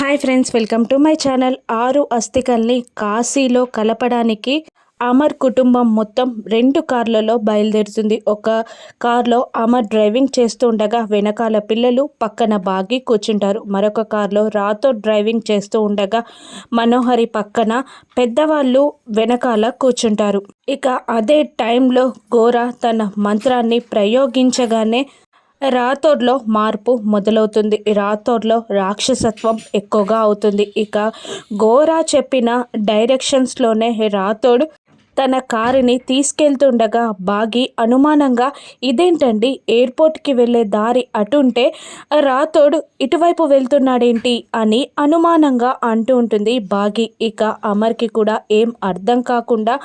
Hi friends, welcome to my channel. 6 అస్థికల్ని కాశీలో కలపడానికి అమర్ కుటుంబం మొత్తం 2 కార్లలో బయలుదేరుతుంది. ఒక కార్లో అమర్ డ్రైవింగ్ చేస్తూ ఉండగా వెనకాల పిల్లలు పక్కన బాగి కూర్చుంటారు. మరొక కార్లో రాథోడ్ డ్రైవింగ్ చేస్తూ ఉండగా మనోహరి పక్కన పెద్దవాళ్ళు వెనకాల కూర్చుంటారు. ఇక అదే టైంలో గోరా తన మంత్రాన్ని ప్రయోగించగానే రాథోడ్లో మార్పు మొదలవుతుంది. రాథోడ్లో రాక్షసత్వం ఎక్కువగా అవుతుంది. ఇక గోరా చెప్పిన డైరెక్షన్స్లోనే రాథోడ్ తన కారుని తీసుకెళ్తుండగా బాగి అనుమానంగా, ఇదేంటండి ఎయిర్పోర్ట్కి వెళ్ళే దారి అటుంటే రాథోడ్ ఇటువైపు వెళ్తున్నాడేంటి అని అనుమానంగా అంటూ ఉంటుంది బాగి. ఇక అమర్కి కూడా ఏం అర్థం కాకుండా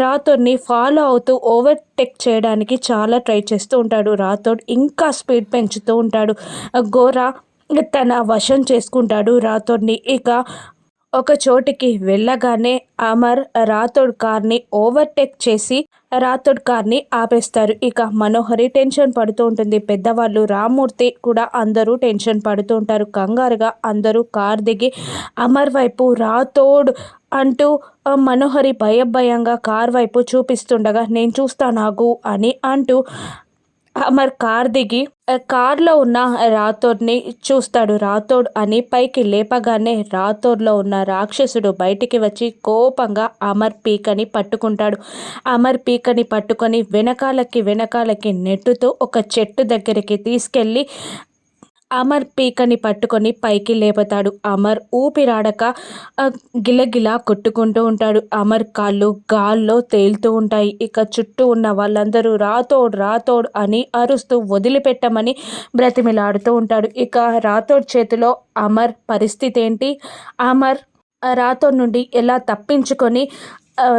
రాథోడ్ని ఫాలో అవుతూ ఓవర్టేక్ చేయడానికి చాలా ట్రై చేస్తూ ఉంటాడు. రాథోడ్ ఇంకా స్పీడ్ పెంచుతూ ఉంటాడు. గోరా తన వశం చేసుకుంటాడు రాథోడ్ని. ఇక ఒక చోటికి వెళ్ళగానే అమర్ రాథోడ్ కార్ని ఓవర్టేక్ చేసి రాథోడ్ కార్ని ఆపేస్తారు. ఇక మనోహరి టెన్షన్ పడుతూ ఉంటుంది. పెద్దవాళ్ళు రామ్మూర్తి కూడా అందరూ టెన్షన్ పడుతూ ఉంటారు. కంగారుగా అందరూ కార్ దిగి అమర్ వైపు రాథోడ్ అంటూ మనోహరి భయంగా కార్ వైపు చూపిస్తుండగా, నేను చూస్తానాగు అని అంటూ అమర్ కార్ దిగి కార్లో ఉన్న రాథోడ్ని చూస్తాడు. రాథోడ్ అని పైకి లేపగానే రాథోడ్లో ఉన్న రాక్షసుడు బయటికి వచ్చి కోపంగా అమర్ పీకని పట్టుకుంటాడు. అమర్ పీకని పట్టుకొని వెనకాలకి నెట్టుతూ ఒక చెట్టు దగ్గరికి తీసుకెళ్ళి అమర్ పీకని పట్టుకొని పైకి లేపుతాడు. అమర్ ఊపిరాడక గిలగిలా కొట్టుకుంటూ ఉంటాడు. అమర్ కాళ్ళు గాల్లో తేలుతూ ఉంటాయి. ఇక చుట్టూ ఉన్న వాళ్ళందరూ రాథోడ్ అని అరుస్తూ వదిలిపెట్టమని బ్రతిమిలాడుతూ ఉంటాడు. ఇక రాథోడ్ చేతిలో అమర్ పరిస్థితి ఏంటి? అమర్ రాథోడ్ నుండి ఎలా తప్పించుకొని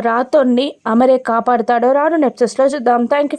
రాథోడ్ని అమరే కాపాడుతాడో రాను ఎపిసోడ్స్లో చూద్దాం. Thank you.